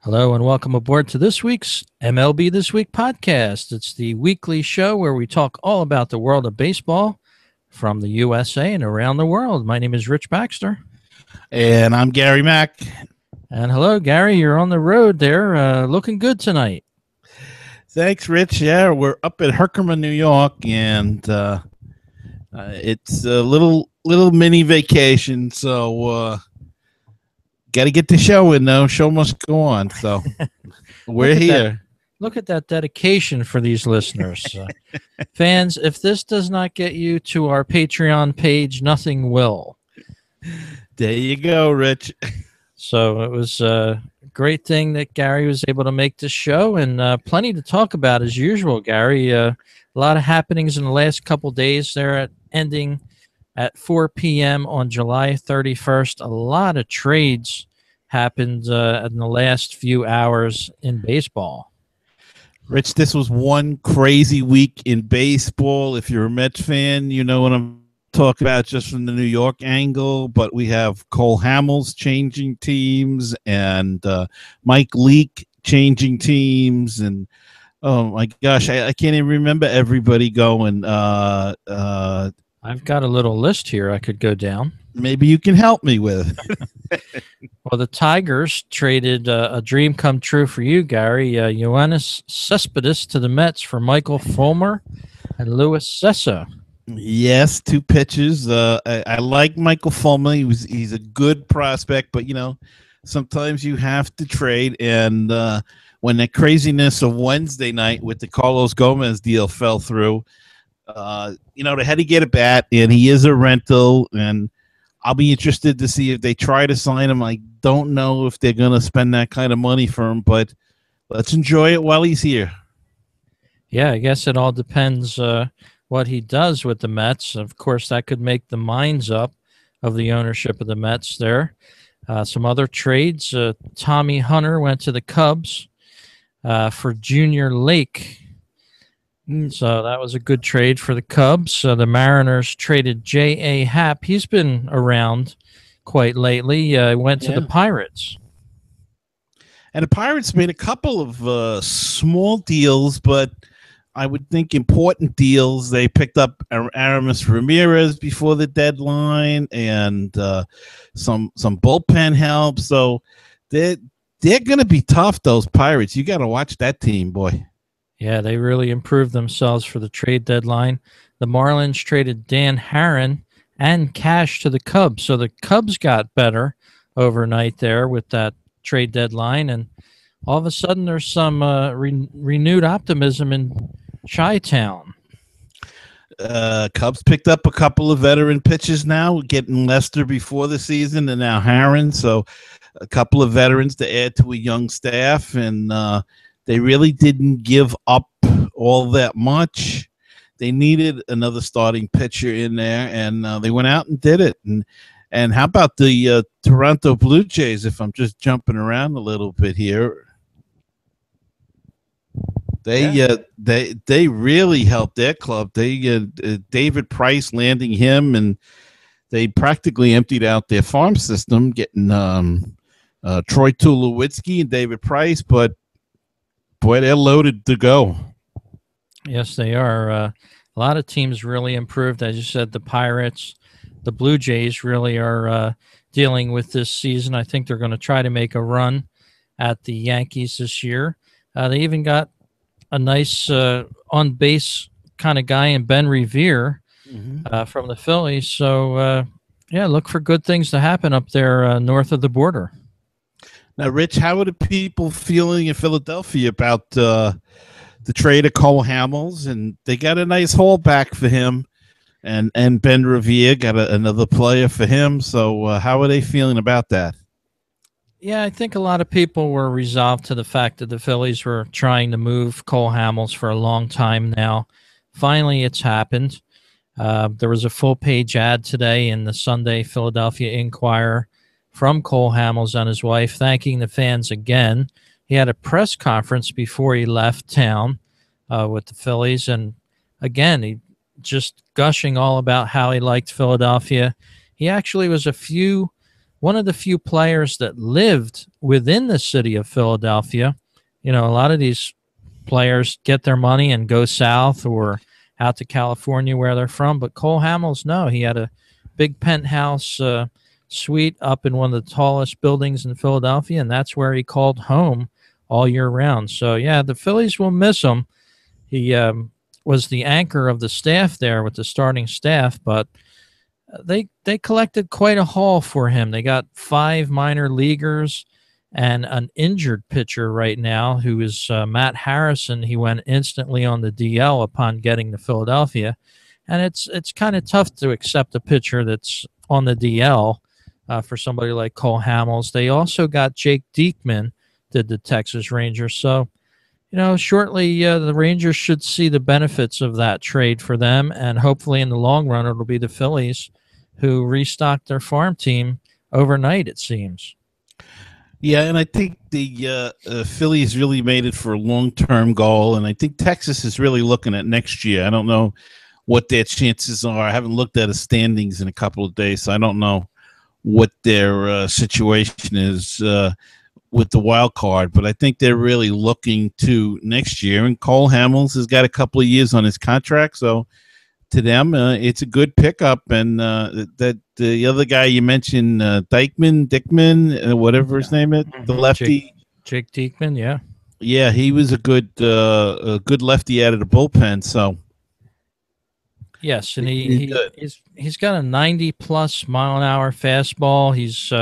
Hello and welcome aboard to this week's MLB This Week podcast. It's the weekly show where we talk all about the world of baseball from the USA and around the world. My name is Rich Baxter. And I'm Gary Mack. And hello, Gary. You're on the road there, looking good tonight. Thanks, Rich. Yeah, we're up at Herkimer, New York, and it's a little mini vacation, so got to get the show in, though. Show must go on, so we're here. Look at that dedication for these listeners. Fans, if this does not get you to our Patreon page, nothing will. There you go, Rich. So it was a great thing that Gary was able to make this show, and plenty to talk about as usual, Gary. A lot of happenings in the last couple days there, ending at 4 p.m. on July 31st. A lot of trades happened in the last few hours in baseball. Rich, this was one crazy week in baseball. If you're a Mets fan, you know what I'm talking about just from the New York angle. But we have Cole Hamels changing teams and Mike Leake changing teams. And, oh, my gosh, I can't even remember everybody going. I've got a little list here I could go down. Maybe you can help me with. Well, the Tigers traded a dream come true for you, Gary. Yoenis Cespedes to the Mets for Michael Fulmer and Luis Cessa. Yes, two pitchers. I like Michael Fulmer. He's a good prospect, but, sometimes you have to trade. And when the craziness of Wednesday night with the Carlos Gomez deal fell through, they had to get a bat, and he is a rental, and I'll be interested to see if they try to sign him. I don't know if they're going to spend that kind of money for him, but let's enjoy it while he's here. Yeah, I guess it all depends what he does with the Mets. Of course, that could make the minds up of the ownership of the Mets there. Some other trades. Tommy Hunter went to the Cubs for Junior Lake. So that was a good trade for the Cubs. The Mariners traded J.A. Happ. He's been around quite lately. Went to the Pirates. And the Pirates made a couple of small deals, but I would think important deals. They picked up Aramis Ramirez before the deadline and some bullpen help. So they're going to be tough, those Pirates. You got to watch that team, boy. Yeah, they really improved themselves for the trade deadline. The Marlins traded Dan Herron and cash to the Cubs. So the Cubs got better overnight there with that trade deadline. And all of a sudden there's some renewed optimism in Chi-Town. Cubs picked up a couple of veteran pitchers now, getting Lester before the season and now Herron. So a couple of veterans to add to a young staff. And they really didn't give up all that much. They needed another starting pitcher in there, and they went out and did it. And how about the Toronto Blue Jays, if I'm just jumping around a little bit here? They really helped their club. They David Price landing him, and they practically emptied out their farm system, getting Troy Tulowitzki and David Price, but boy, they're loaded to go. Yes, they are. A lot of teams really improved. As you said, the Pirates, the Blue Jays really are dealing with this season. I think they're going to try to make a run at the Yankees this year. They even got a nice on-base kind of guy in Ben Revere from the Phillies. So, look for good things to happen up there north of the border. Now, Rich, how are the people feeling in Philadelphia about the trade of Cole Hamels? And they got a nice haul back for him, and Ben Revere got another player for him. So how are they feeling about that? Yeah, I think a lot of people were resolved to the fact that the Phillies were trying to move Cole Hamels for a long time now. Finally, it's happened. There was a full-page ad today in the Sunday Philadelphia Inquirer from Cole Hamels and his wife, thanking the fans again. He had a press conference before he left town with the Phillies, and again, he just gushing all about how he liked Philadelphia. He actually was a few one of the few players that lived within the city of Philadelphia. You know, a lot of these players get their money and go south or out to California where they're from. But Cole Hamels, no, he had a big penthouse suite up in one of the tallest buildings in Philadelphia, and that's where he called home all year round. So, yeah, the Phillies will miss him. He was the anchor of the staff there with the starting staff, but they collected quite a haul for him. They got 5 minor leaguers and an injured pitcher right now who is Matt Harrison. He went instantly on the DL upon getting to Philadelphia, and it's kind of tough to accept a pitcher that's on the DL for somebody like Cole Hamels. They also got Jake Diekman, did the Texas Rangers. So, you know, shortly the Rangers should see the benefits of that trade for them, and hopefully in the long run it'll be the Phillies who restocked their farm team overnight, it seems. Yeah, and I think the Phillies really made it for a long-term goal, and I think Texas is really looking at next year. I don't know what their chances are. I haven't looked at the standings in a couple of days, so I don't know what their situation is with the wild card, but I think they're really looking to next year, and Cole Hamels has got a couple of years on his contract, so to them, it's a good pickup. And that the other guy you mentioned, Diekman, whatever his name is, the lefty, Jake Diekman, yeah, he was a good lefty out of the bullpen. So yes, and he's got a 90+ mile an hour fastball. He's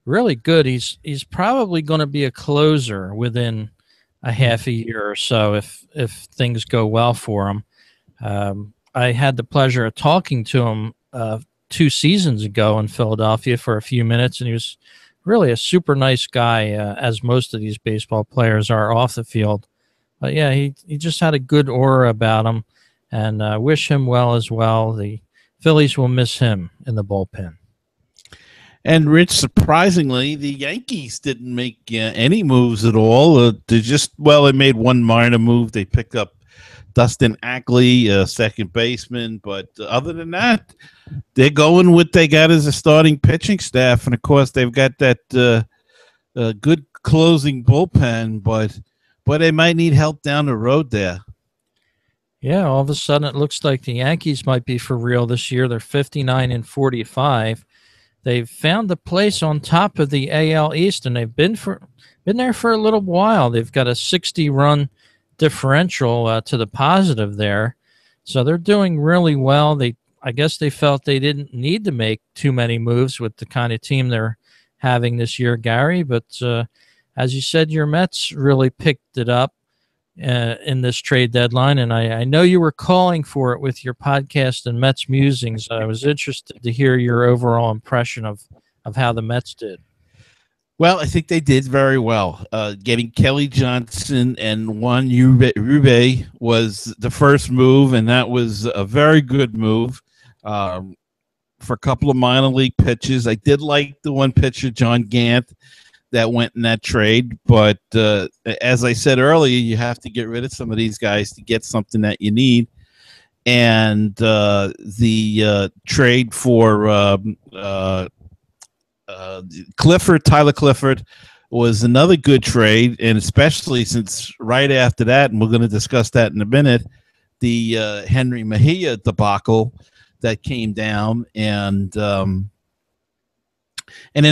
really good. He's probably going to be a closer within a half a year or so if things go well for him. I had the pleasure of talking to him 2 seasons ago in Philadelphia for a few minutes, and he was really a super nice guy, as most of these baseball players are off the field. But, yeah, he just had a good aura about him, and wish him well as well. The Phillies will miss him in the bullpen. And, Rich, surprisingly, the Yankees didn't make any moves at all. They made one minor move. They picked up Dustin Ackley, second baseman. But other than that, they're going with they got as a starting pitching staff. And, of course, they've got that good closing bullpen, but they might need help down the road there. Yeah, all of a sudden it looks like the Yankees might be for real this year. They're 59-45. They've found a place on top of the AL East, and they've been there for a little while. They've got a 60-run differential to the positive there, so they're doing really well. I guess they felt they didn't need to make too many moves with the kind of team they're having this year, Gary. But as you said, your Mets really picked it up in this trade deadline, and I know you were calling for it with your podcast and Mets Musings. I was interested to hear your overall impression of how the Mets did. Well, I think they did very well. Getting Kelly Johnson and Juan Uribe was the first move, and that was a very good move for a couple of minor league pitches. I did like the one pitcher, John Gant, that went in that trade. But as I said earlier, you have to get rid of some of these guys to get something that you need. And the trade for Tyler Clifford was another good trade, and especially since right after that, and we're going to discuss that in a minute, the Henry Mejia debacle that came down, and then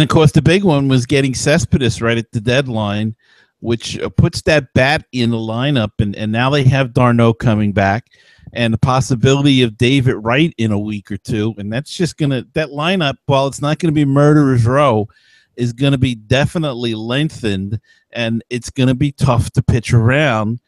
of course the big one was getting Cespedes right at the deadline, which puts that bat in the lineup, and now they have Darno coming back, and the possibility of David Wright in a week or two. And that's just that lineup, while it's not going to be murderer's row, is going to be definitely lengthened, and it's going to be tough to pitch around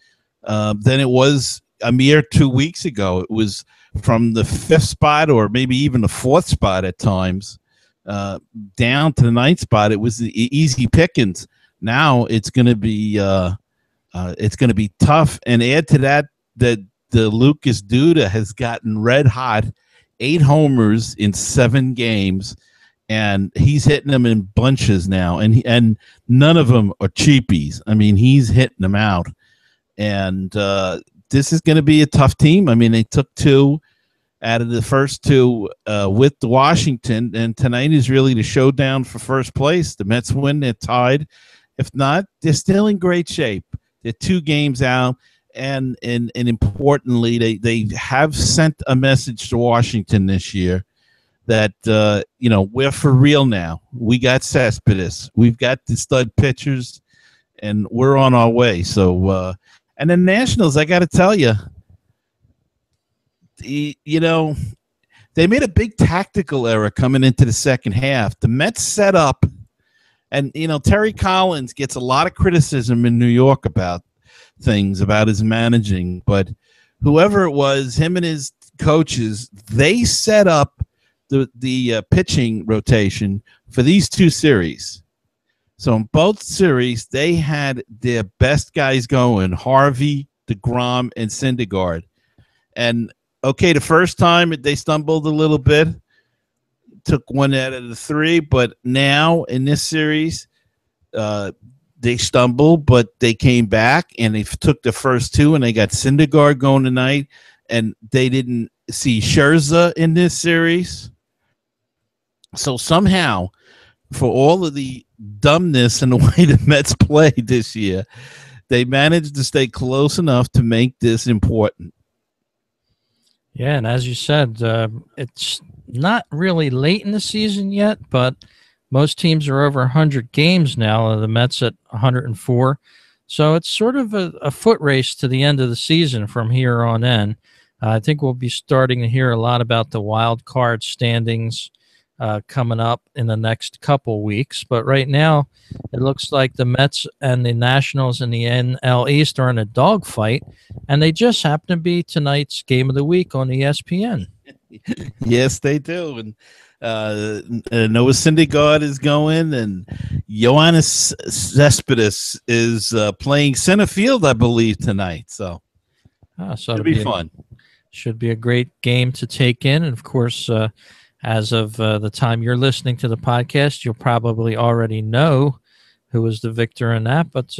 than it was a mere 2 weeks ago. It was from the 5th spot or maybe even the 4th spot at times down to the 9th spot. It was the easy pickings. Now it's going to be tough, and add to that the Lucas Duda has gotten red hot, 8 homers in 7 games, and he's hitting them in bunches now, and none of them are cheapies. I mean, he's hitting them out, and this is going to be a tough team. I mean, they took 2 out of the first two with the Washington, and tonight is really the showdown for first place. The Mets win, they're tied. If not, they're still in great shape. They're 2 games out, and importantly, they have sent a message to Washington this year that we're for real now. We got Cespedes, we've got the stud pitchers, and we're on our way. So, and the Nationals, I got to tell you, they made a big tactical error coming into the second half. The Mets set up, and Terry Collins gets a lot of criticism in New York about things, about his managing, but whoever it was, him and his coaches, they set up the pitching rotation for these 2 series. So in both series, they had their best guys going: Harvey, DeGrom, and Syndergaard. And okay, the first time they stumbled a little bit, took 1 out of the 3, but now in this series, they stumbled, but they came back and they took the first 2, and they got Syndergaard going tonight, and they didn't see Scherzer in this series. So somehow, for all of the dumbness and the way the Mets played this year, they managed to stay close enough to make this important. Yeah, and as you said, it's not really late in the season yet, but most teams are over 100 games now. The Mets at 104. So it's sort of a foot race to the end of the season from here on in. I think we'll be starting to hear a lot about the wild card standings coming up in the next couple weeks. But right now, it looks like the Mets and the Nationals in the NL East are in a dogfight, and they just happen to be tonight's game of the week on ESPN. Yes, they do. And Noah Syndergaard is going, and Yoenis Cespedes is playing center field, I believe, tonight. So it'll be fun. Should be a great game to take in. And, of course, as of the time you're listening to the podcast, you'll probably already know who was the victor in that. But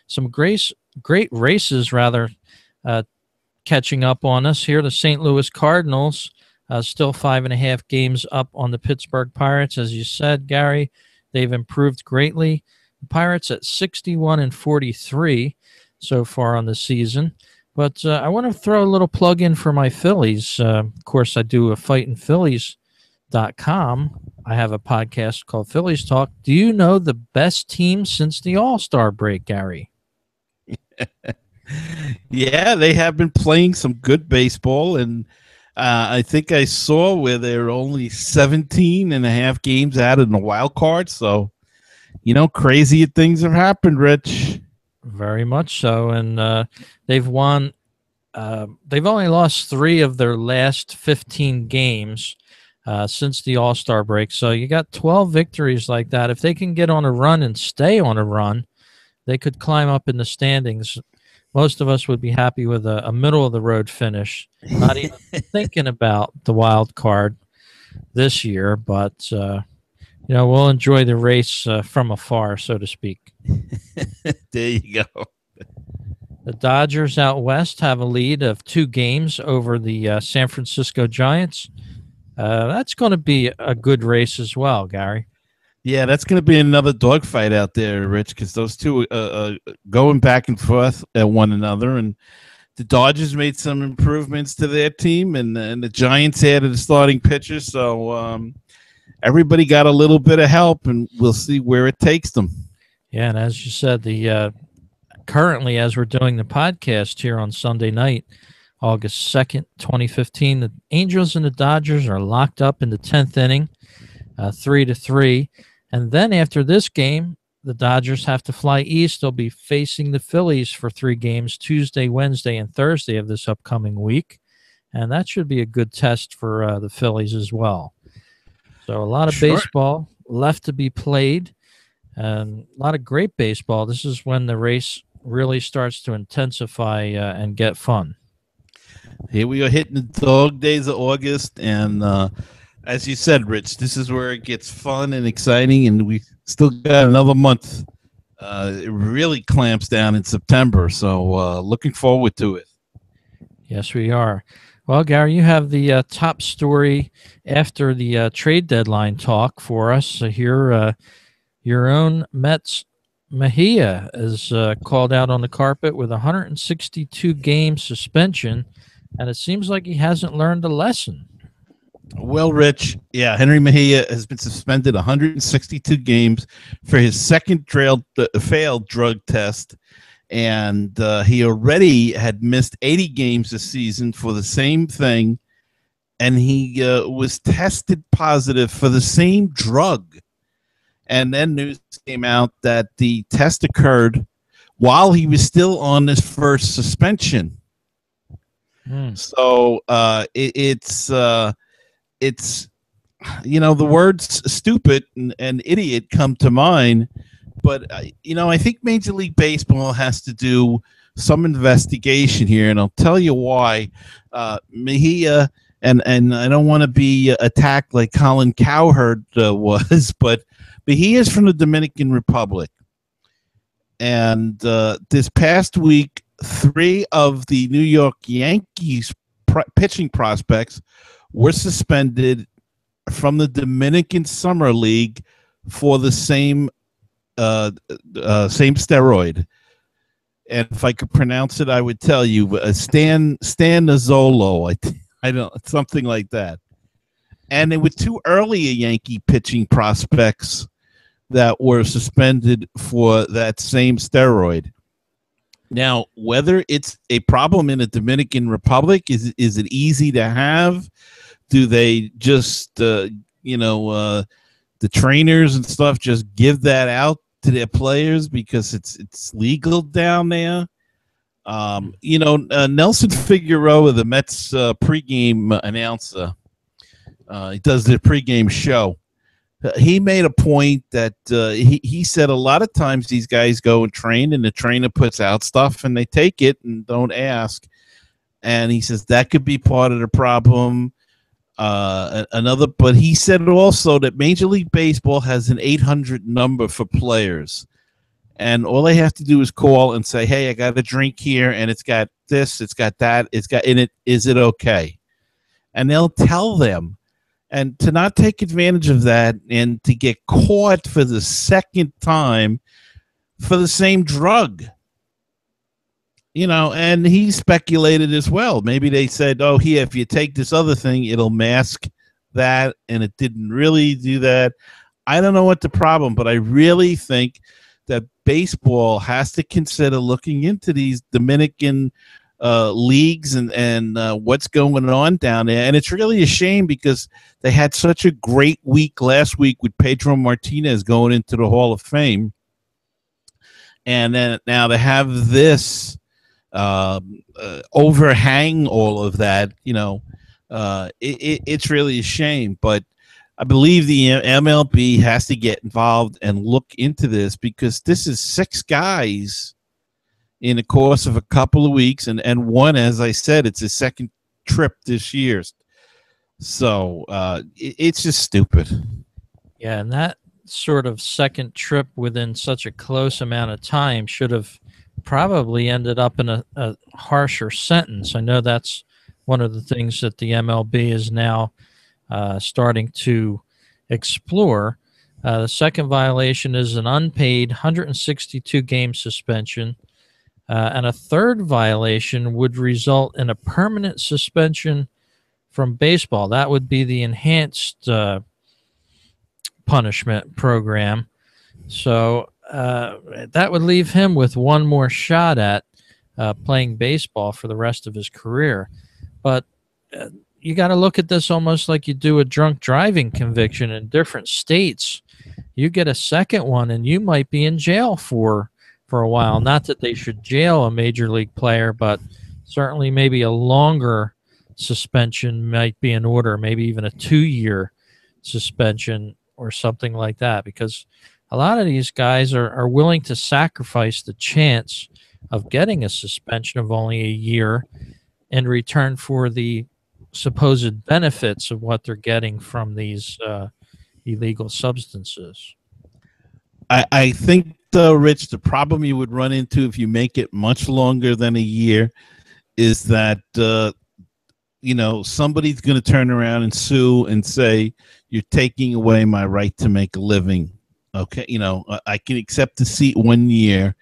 some great races, catching up on us here. The St. Louis Cardinals still 5.5 games up on the Pittsburgh Pirates. As you said, Gary, they've improved greatly. The Pirates at 61-43 so far on the season. But I want to throw a little plug in for my Phillies. Of course, I do a fightinphillies.com. I have a podcast called Phillies Talk. Do you know the best team since the All-Star break, Gary? Yeah, they have been playing some good baseball, and I think I saw where they're only 17.5 games out in the wild card. So, crazy things have happened, Rich. Very much so. And they've won. They've only lost 3 of their last 15 games since the All-Star break. So you got 12 victories like that. If they can get on a run and stay on a run, they could climb up in the standings. Most of us would be happy with a middle-of-the-road finish, not even thinking about the wild card this year. But, we'll enjoy the race from afar, so to speak. There you go. The Dodgers out west have a lead of 2 games over the San Francisco Giants. That's going to be a good race as well, Gary. Yeah, that's going to be another dogfight out there, Rich, because those two going back and forth at one another. And the Dodgers made some improvements to their team, and the Giants added a starting pitcher. So everybody got a little bit of help, and we'll see where it takes them. Yeah, and as you said, the currently, as we're doing the podcast here on Sunday night, August 2nd, 2015, the Angels and the Dodgers are locked up in the 10th inning, 3-3. And then after this game, the Dodgers have to fly east. They'll be facing the Phillies for 3 games, Tuesday, Wednesday, and Thursday of this upcoming week. And that should be a good test for the Phillies as well. So a lot of baseball left to be played, and a lot of great baseball. This is when the race really starts to intensify and get fun. Here we are hitting the dog days of August, and as you said, Rich, this is where it gets fun and exciting, and we still got another month. It really clamps down in September, so looking forward to it. Yes, we are. Well, Gary, you have the top story after the trade deadline talk for us here. Your own Mets Mejia is called out on the carpet with a 162 game suspension, and it seems like he hasn't learned a lesson. Well, Rich, yeah, Henry Mejia has been suspended 162 games for his second failed drug test, and he already had missed 80 games this season for the same thing, and he was tested positive for the same drug. And then news came out that the test occurred while he was still on his first suspension. So it's the words stupid and idiot come to mind, but I think Major League Baseball has to do some investigation here, and I'll tell you why. Mejia, and I don't want to be attacked like Colin Cowherd was, but he is from the Dominican Republic. And this past week, 3 of the New York Yankees pitching prospects were suspended from the Dominican Summer League for the same steroid. And if I could pronounce it, I would tell you Stanazolo. I don't, something like that. And it was 2 earlier Yankee pitching prospects that were suspended for that same steroid. Now, whether it's a problem in the Dominican Republic, is it easy to have? Do they just, the trainers and stuff just give that out to their players because it's legal down there? Nelson Figueroa, the Mets pregame announcer, he does the pregame show. He made a point that he said a lot of times these guys go and train, and the trainer puts out stuff, and they take it and don't ask. And he says that could be part of the problem. But he said also that Major League Baseball has an 800 number for players, and all they have to do is call and say, "Hey, I got a drink here, and it's got this, it's got that, it's got in it. Is it okay?" And they'll tell them. And to not take advantage of that and to get caught for the second time for the same drug, and he speculated as well. Maybe they said, oh, here, if you take this other thing, it'll mask that. And it didn't really do that. I don't know what the problem, but I really think that baseball has to consider looking into these Dominican leagues and what's going on down there. And it's really a shame because they had such a great week last week with Pedro Martinez going into the Hall of Fame. And then now to have this overhang all of that, it's really a shame. But I believe the MLB has to get involved and look into this because this is 6 guys in the course of a couple of weeks, and one, as I said, it's his second trip this year. So it's just stupid. Yeah, and that sort of second trip within such a close amount of time should have probably ended up in a harsher sentence. I know that's one of the things that the MLB is now starting to explore. The second violation is an unpaid 162-game suspension. And a third violation would result in a permanent suspension from baseball. That would be the enhanced punishment program. So that would leave him with one more shot at playing baseball for the rest of his career. But you got to look at this almost like you do a drunk driving conviction in different states. You get a second one, and you might be in jail for a while. Not that they should jail a major league player, but certainly maybe a longer suspension might be in order, maybe even a 2-year suspension or something like that, because a lot of these guys are willing to sacrifice the chance of getting a suspension of only a year in return for the supposed benefits of what they're getting from these illegal substances. I think, Rich, the problem you would run into if you make it much longer than a year is that somebody's going to turn around and sue and say, you're taking away my right to make a living. Okay. I can accept the seat 1 year,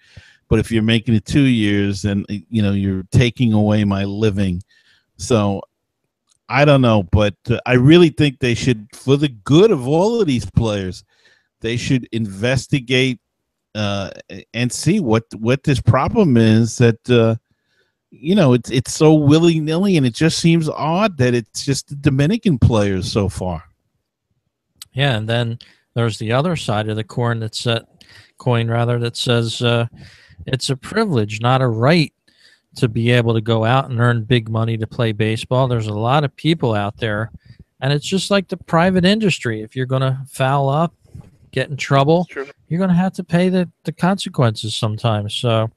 but if you're making it 2 years, then, you're taking away my living. So I don't know, but I really think they should, for the good of all of these players, they should investigate and see what this problem is that, it's so willy-nilly, and it just seems odd that it's just the Dominican players so far. Yeah, and then there's the other side of the coin that says it's a privilege, not a right, to be able to go out and earn big money to play baseball. There's a lot of people out there, and it's just like the private industry. If you're going to foul up, get in trouble, you're going to have to pay the consequences sometimes. So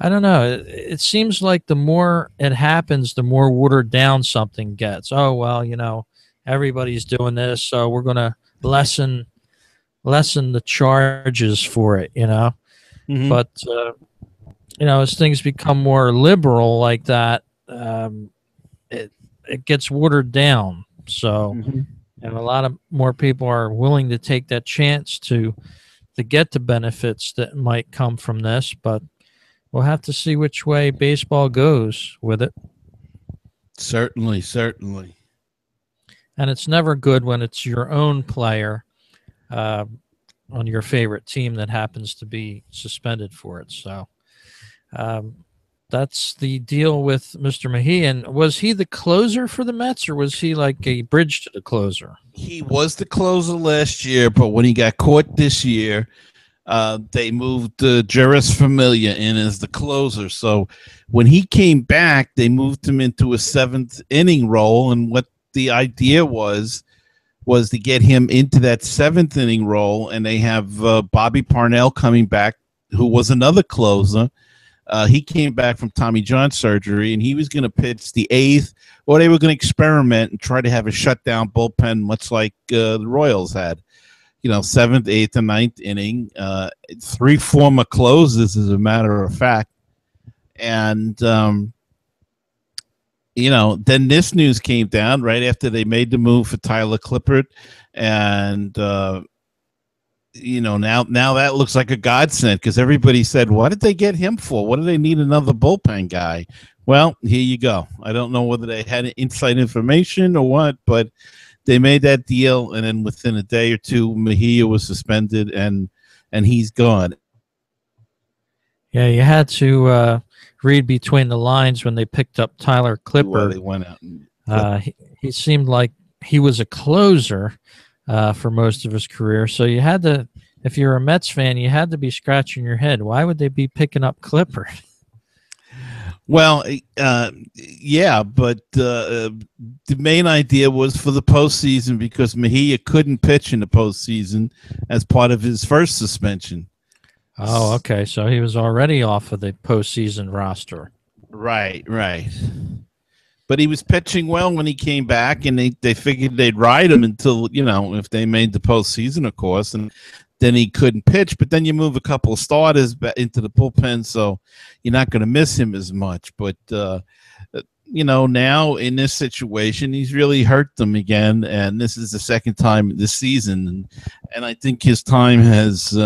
I don't know. It seems like the more it happens, the more watered down something gets. Oh, well, everybody's doing this, so we're going to lessen the charges for it, Mm-hmm. But as things become more liberal like that, it gets watered down. So, and a lot of more people are willing to take that chance to get the benefits that might come from this. But we'll have to see which way baseball goes with it. Certainly. And it's never good when it's your own player on your favorite team that happens to be suspended for it. So that's the deal with Mr. Mejia. And was he the closer for the Mets, or was he like a bridge to the closer? He was the closer last year, but when he got caught this year, they moved Juris Familia in as the closer. So when he came back, they moved him into a 7th inning role. And what the idea was to get him into that 7th inning role. And they have Bobby Parnell coming back, who was another closer. He came back from Tommy John surgery, and he was going to pitch the 8th, or they were going to experiment and try to have a shutdown bullpen, much like the Royals had. 7th, 8th, and 9th inning. 3 former closers, as a matter of fact. And, then this news came down right after they made the move for Tyler Clippard. And, now that looks like a godsend, because everybody said, what did they get him for? What do they need another bullpen guy? Well, here you go. I don't know whether they had inside information or what, but they made that deal, and then within a day or two, Mejia was suspended, and he's gone. Yeah, you had to read between the lines when they picked up Tyler Clippard. They went out. He seemed like he was a closer for most of his career. So you had to, if you're a Mets fan, you had to be scratching your head. Why would they be picking up Clippard? Well, yeah, but the main idea was for the postseason, because Mejia couldn't pitch in the postseason as part of his first suspension. Oh, okay. So he was already off of the postseason roster. Right. But he was pitching well when he came back, and they figured they'd ride him until, if they made the postseason, of course, and then he couldn't pitch. But then you move a couple of starters into the bullpen, so you're not going to miss him as much. But, now in this situation, he's really hurt them again, and this is the second time this season. And I think his time has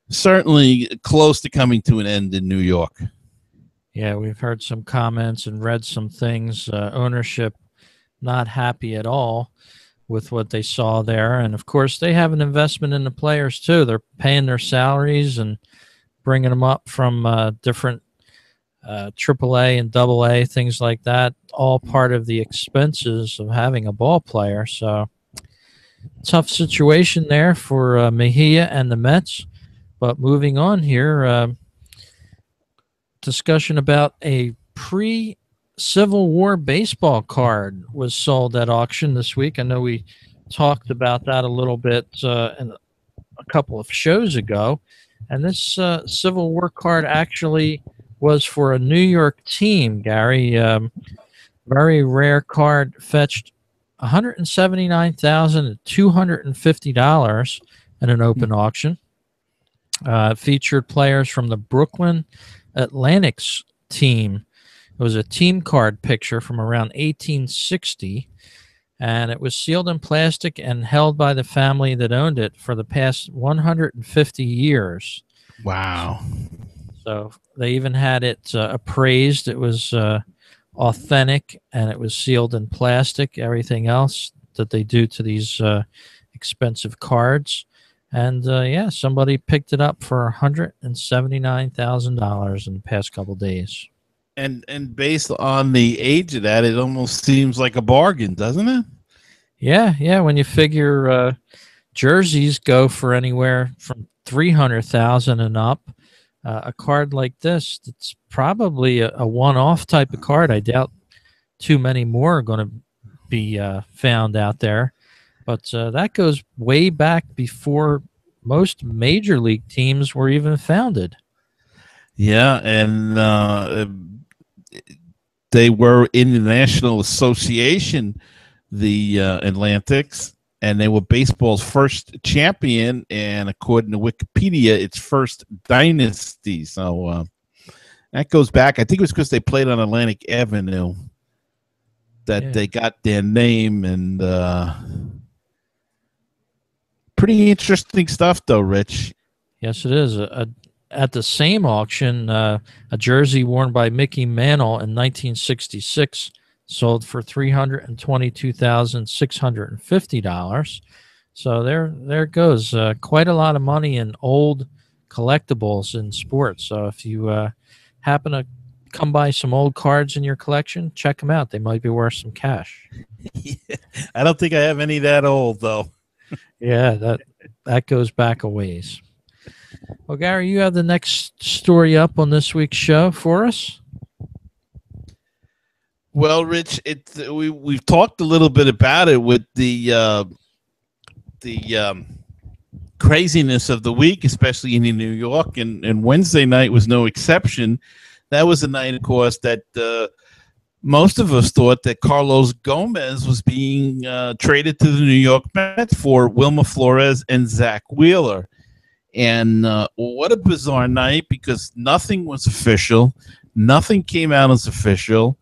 certainly close to coming to an end in New York. Yeah, we've heard some comments and read some things. Ownership not happy at all with what they saw there. And, of course, they have an investment in the players, too. They're paying their salaries and bringing them up from different AAA and AA, things like that, all part of the expenses of having a ball player. So, tough situation there for Mejia and the Mets. But moving on here, discussion about a pre-Civil War baseball card was sold at auction this week. I know we talked about that a little bit in a couple of shows ago. And this Civil War card actually was for a New York team, Gary. Very rare card, fetched $179,250 in an open auction. Featured players from the Brooklyn Atlantic's team, was a team card picture from around 1860, and it was sealed in plastic and held by the family that owned it for the past 150 years. Wow. So they even had it appraised. It was authentic, and it was sealed in plastic, everything else that they do to these expensive cards. And yeah, somebody picked it up for $179,000 in the past couple days. And based on the age of that, it almost seems like a bargain, doesn't it? Yeah. When you figure jerseys go for anywhere from 300,000 and up, a card like this, it's probably a one-off type of card. I doubt too many more are going to be found out there. But that goes way back before most major league teams were even founded. Yeah, and they were in the National Association, the Atlantics, and they were baseball's first champion, and according to Wikipedia, its first dynasty. So that goes back. I think it was because they played on Atlantic Avenue that they got their name, and pretty interesting stuff, though, Rich. Yes, it is. At the same auction, a jersey worn by Mickey Mantle in 1966 sold for $322,650. So there goes. Quite a lot of money in old collectibles in sports. So if you happen to come by some old cards in your collection, check them out. They might be worth some cash. Yeah, I don't think I have any that old, though. Yeah, that goes back a ways. Well, Gary, you have the next story up on this week's show for us. Well, Rich, we've talked a little bit about it with the craziness of the week, especially in New York, and Wednesday night was no exception. That was a night, of course, that most of us thought that Carlos Gomez was being traded to the New York Mets for Wilmer Flores and Zach Wheeler. And what a bizarre night, because nothing was official. Nothing came out as official.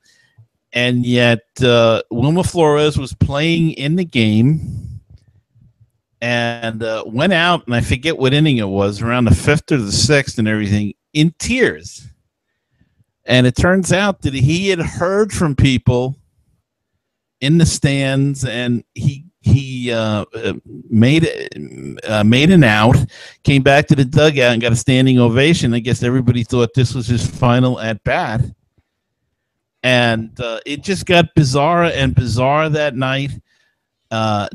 And yet Wilmer Flores was playing in the game and went out, and I forget what inning it was, around the fifth or the sixth and everything, in tears. And it turns out that he had heard from people in the stands, and he made an out, came back to the dugout and got a standing ovation. I guess everybody thought this was his final at bat, and it just got bizarre and bizarre that night.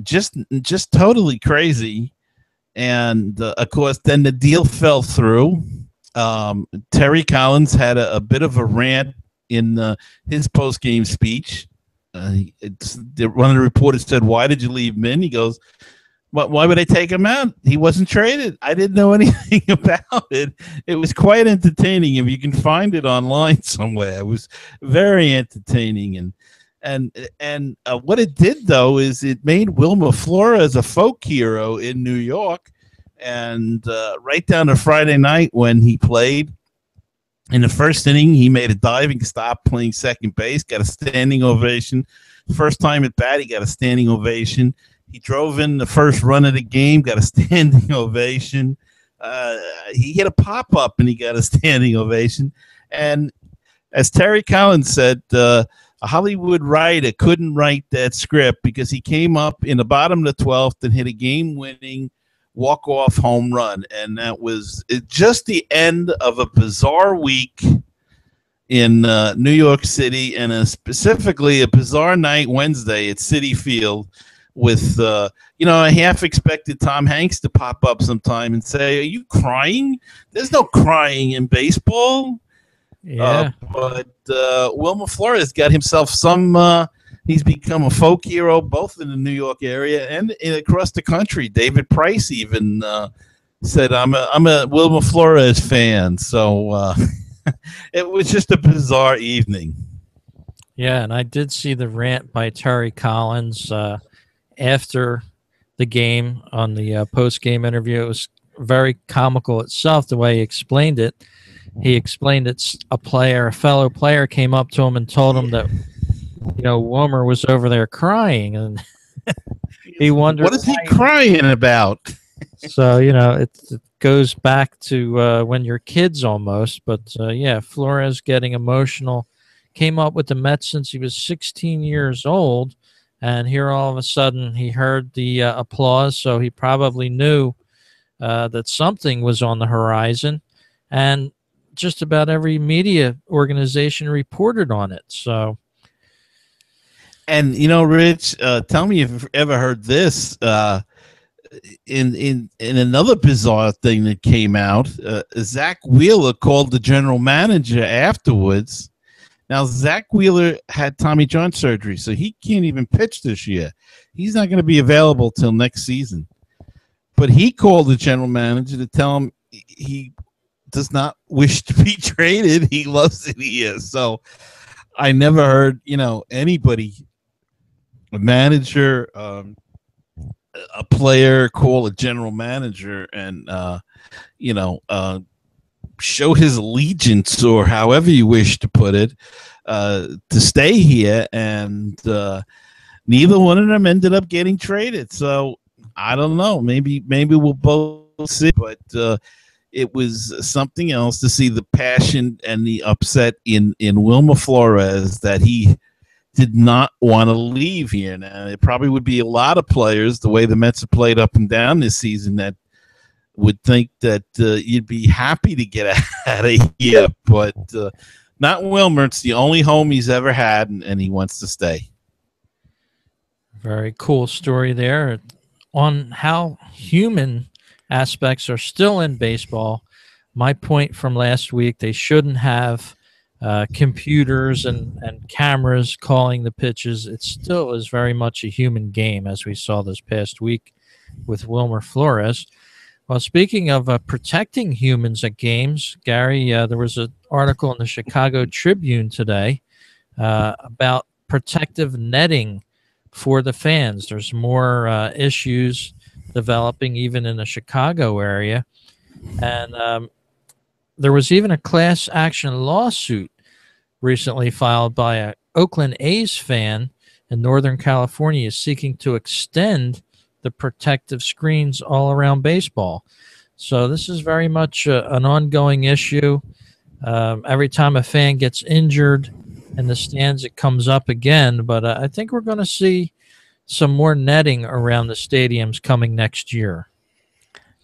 Just totally crazy. And of course, then the deal fell through. Terry Collins had a bit of a rant in his post-game speech. One of the reporters said, "Why did you leave him in?" He goes, "Why would I take him out? He wasn't traded. I didn't know anything about it." It was quite entertaining. If you can find it online somewhere, it was very entertaining. And what it did, though, is it made Wilmer Flores a folk hero in New York. And right down to Friday night when he played, in the first inning, he made a diving stop playing second base, got a standing ovation. First time at bat, he got a standing ovation. He drove in the first run of the game, got a standing ovation. He hit a pop-up, and he got a standing ovation. And as Terry Collins said, a Hollywood writer couldn't write that script because he came up in the bottom of the 12th and hit a game-winning walk-off home run. And that was just the end of a bizarre week in New York City, and specifically a bizarre night Wednesday at Citi Field with, I half expected Tom Hanks to pop up sometime and say, "Are you crying? There's no crying in baseball." Yeah. But Wilmer Flores got himself some he's become a folk hero both in the New York area and across the country. David Price even said, I'm a Wilmer Flores fan. So it was just a bizarre evening. Yeah, and I did see the rant by Terry Collins after the game on the post-game interview. It was very comical itself, the way he explained it. he explained it's a fellow player came up to him and told him that, Wilmer was over there crying, and he wondered What is he why. crying about? So, it goes back to when you're kids almost. But yeah, Flores getting emotional. Came up with the Mets since he was 16 years old. And here all of a sudden he heard the applause. So he probably knew that something was on the horizon. And just about every media organization reported on it. So. And, Rich, tell me if you've ever heard this. In another bizarre thing that came out, Zach Wheeler called the general manager afterwards. Now, Zach Wheeler had Tommy John surgery, so he can't even pitch this year. He's not going to be available till next season. But he called the general manager to tell him he does not wish to be traded. He loves it here. So I never heard, anybody, a manager, a player call a general manager and show his allegiance, or however you wish to put it, to stay here, and neither one of them ended up getting traded. So I don't know, maybe we'll both see, but it was something else to see the passion and the upset in Wilmer Flores that he did not want to leave here. Now, it probably would be a lot of players, the way the Mets have played up and down this season, that would think that you'd be happy to get out of here. But not Wilmer. It's the only home he's ever had, and he wants to stay. Very cool story there on how human aspects are still in baseball. My point from last week, they shouldn't have computers and cameras calling the pitches. It still is very much a human game, as we saw this past week with Wilmer Flores. Well, speaking of protecting humans at games, Gary, there was an article in the Chicago Tribune today about protective netting for the fans. There's more issues developing even in the Chicago area. And there was even a class action lawsuit recently filed by an Oakland A's fan in Northern California seeking to extend the protective screens all around baseball. So this is very much an ongoing issue. Every time a fan gets injured in the stands, it comes up again. But I think we're going to see some more netting around the stadiums coming next year.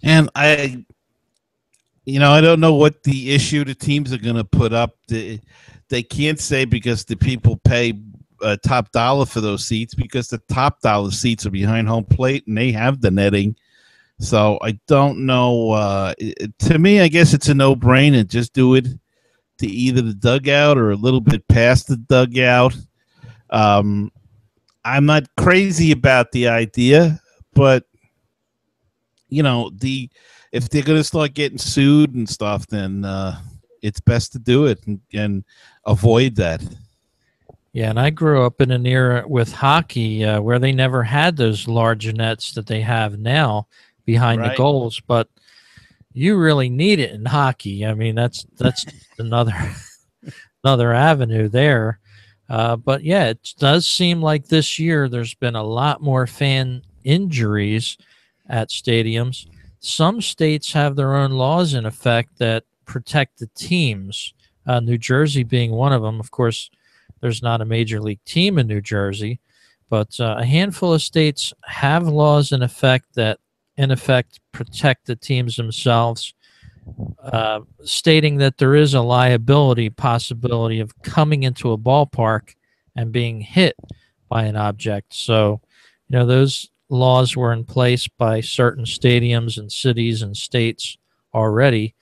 And I don't know what the issue the teams are going to put up. They can't say because the people pay top dollar for those seats, because the top dollar seats are behind home plate and they have the netting. So I don't know. To me, I guess it's a no-brainer. Just do it to either the dugout or a little bit past the dugout. I'm not crazy about the idea, but if they're going to start getting sued and stuff, then it's best to do it and avoid that. Yeah, and I grew up in an era with hockey where they never had those large nets that they have now behind the goals, but you really need it in hockey. I mean, that's another avenue there. But yeah, it does seem like this year there's been a lot more fan injuries at stadiums. Some states have their own laws in effect that protect the teams, New Jersey being one of them. Of course, there's not a major league team in New Jersey, but a handful of states have laws in effect that, in effect, protect the teams themselves, stating that there is a liability possibility of coming into a ballpark and being hit by an object. So, those laws were in place by certain stadiums and cities and states already.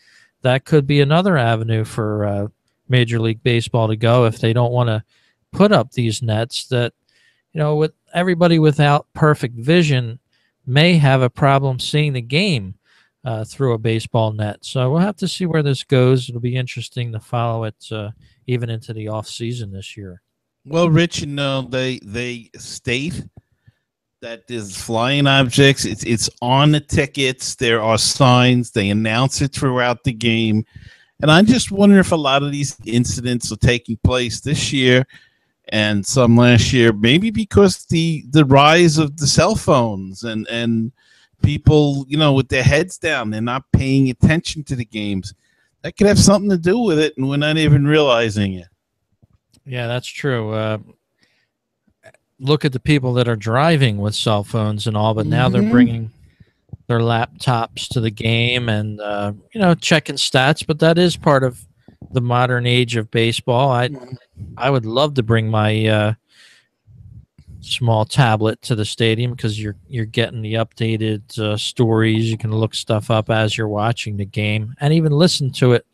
That could be another avenue for Major League Baseball to go if they don't want to put up these nets that, with everybody without perfect vision may have a problem seeing the game through a baseball net. So we'll have to see where this goes. It'll be interesting to follow it even into the off season this year. Well, Rich, they state that there's flying objects. It's on the tickets. There are signs. They announce it throughout the game. And I just wonder if a lot of these incidents are taking place this year and some last year, maybe because the rise of the cell phones and people, with their heads down, they're not paying attention to the games. That could have something to do with it, and we're not even realizing it. Yeah, that's true. Look at the people that are driving with cell phones and all, but now they're bringing their laptops to the game and checking stats. But that is part of the modern age of baseball. I would love to bring my small tablet to the stadium because you're getting the updated stories. You can look stuff up as you're watching the game and even listen to it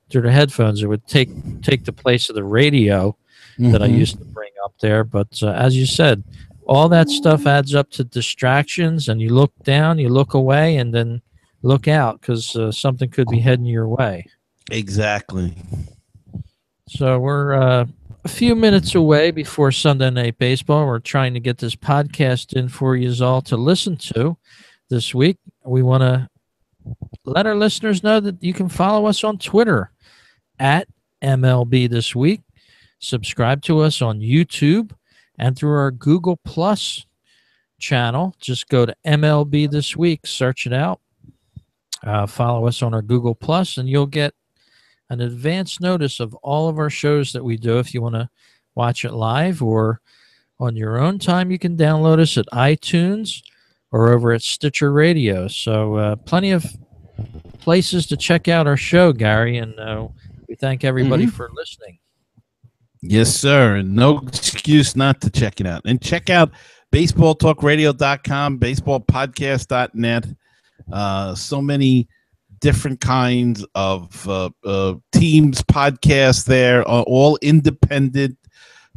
through the headphones. It would take the place of the radio that I used to bring up there. But as you said, all that stuff adds up to distractions, and you look down, you look away, and then look out because something could be heading your way. Exactly. So we're a few minutes away before Sunday Night Baseball. We're trying to get this podcast in for you all to listen to this week. We want to let our listeners know that you can follow us on Twitter at MLBThisWeek. Subscribe to us on YouTube and through our Google Plus channel. Just go to MLB This Week, search it out. Follow us on our Google Plus, and you'll get an advance notice of all of our shows that we do. If you want to watch it live or on your own time, you can download us at iTunes or over at Stitcher Radio. So plenty of places to check out our show, Gary, and we thank everybody for listening. Yes, sir. And no excuse not to check it out. And check out baseballtalkradio.com, baseballpodcast.net. So many different kinds of teams podcasts there, all independent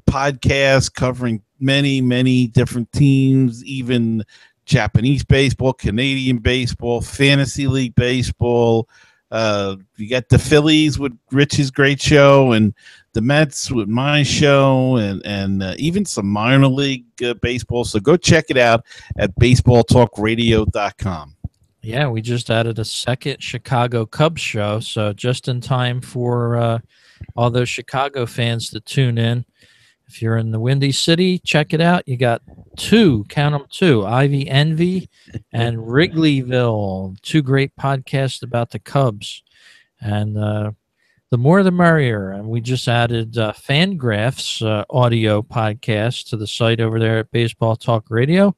podcasts covering many, many different teams, even Japanese baseball, Canadian baseball, fantasy league baseball. You got the Phillies with Rich's great show, and the Mets with my show, and even some minor league baseball. So go check it out at baseballtalkradio.com. Yeah, we just added a second Chicago Cubs show, so just in time for all those Chicago fans to tune in. If you're in the Windy City, check it out. You got count them two, Ivy Envy and Wrigleyville, two great podcasts about the Cubs. And the more the merrier. And we just added Fangraphs audio podcast to the site over there at Baseball Talk Radio.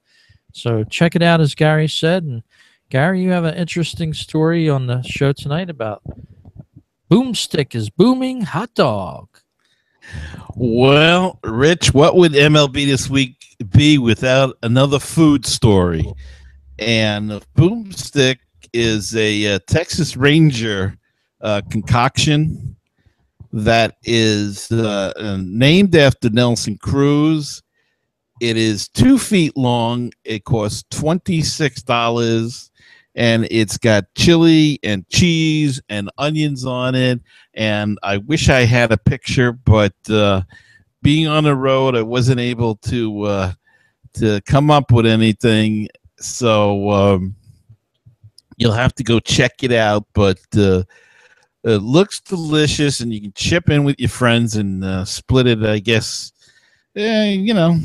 So check it out, as Gary said. And Gary, you have an interesting story on the show tonight about Boomstick is booming hot dog. Well, Rich, what would MLB This Week be without another food story? And Boomstick is a Texas Ranger concoction that is named after Nelson Cruz. It is 2 feet long. It costs $26, and it's got chili and cheese and onions on it. And I wish I had a picture, but being on the road, I wasn't able to come up with anything. So you'll have to go check it out. But it looks delicious, and you can chip in with your friends and split it, I guess, a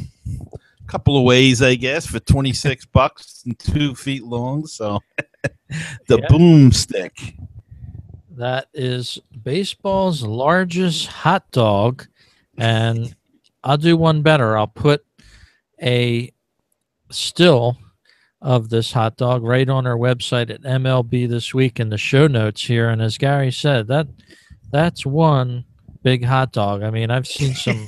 couple of ways, I guess, for $26 and 2 feet long. So the Boomstick. That is baseball's largest hot dog. And I'll do one better. I'll put a still of this hot dog right on our website at MLB This Week in the show notes here. And as Gary said, that's one big hot dog. I mean, I've seen some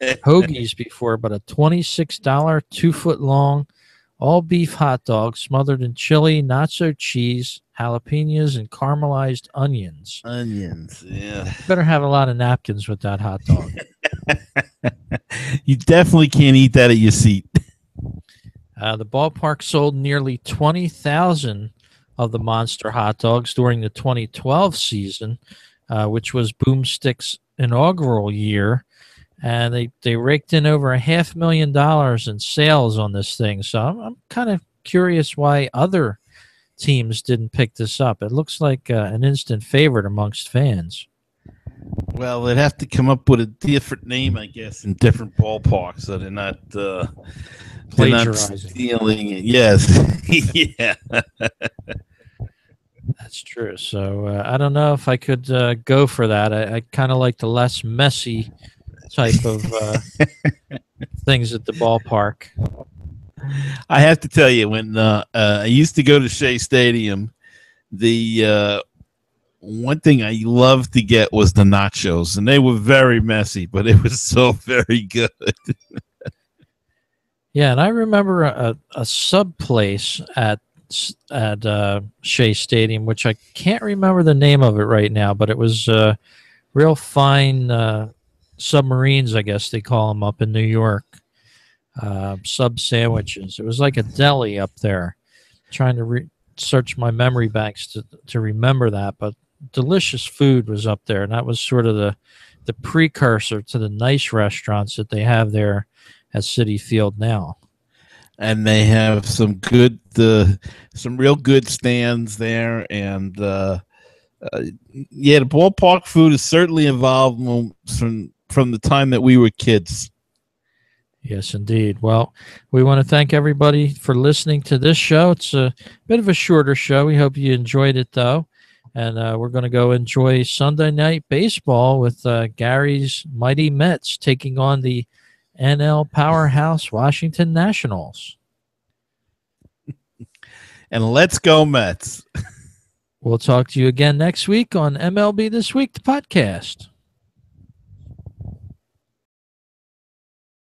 hoagies before, but a $26, 2 foot long, all beef hot dog smothered in chili, nacho cheese, jalapenos, and caramelized onions. Onions, yeah. You better have a lot of napkins with that hot dog. You definitely can't eat that at your seat. The ballpark sold nearly 20,000 of the monster hot dogs during the 2012 season, which was Boomstick's inaugural year. And they raked in over $500,000 in sales on this thing. So I'm kind of curious why other teams didn't pick this up. It looks like an instant favorite amongst fans. Well, they'd have to come up with a different name, I guess, in different ballparks, so they're not stealing it. Yes, yeah, that's true. So I don't know if I could go for that. I kind of like the less messy type of things at the ballpark. I have to tell you, when I used to go to Shea Stadium, the one thing I loved to get was the nachos, and they were very messy, but it was so very good. Yeah, and I remember a sub place at Shea Stadium, which I can't remember the name of it right now, but it was real fine submarines, I guess they call them up in New York. Sub sandwiches. It was like a deli up there. Trying to search my memory banks to remember that, but delicious food was up there, and that was sort of the precursor to the nice restaurants that they have there at Citi Field now. And they have some good, some real good stands there, and yeah, the ballpark food is certainly evolved from the time that we were kids. Yes, indeed. Well, we want to thank everybody for listening to this show. It's a bit of a shorter show. We hope you enjoyed it, though. And we're going to go enjoy Sunday Night Baseball with Gary's Mighty Mets taking on the NL powerhouse Washington Nationals. And let's go Mets. We'll talk to you again next week on MLB This Week, the podcast.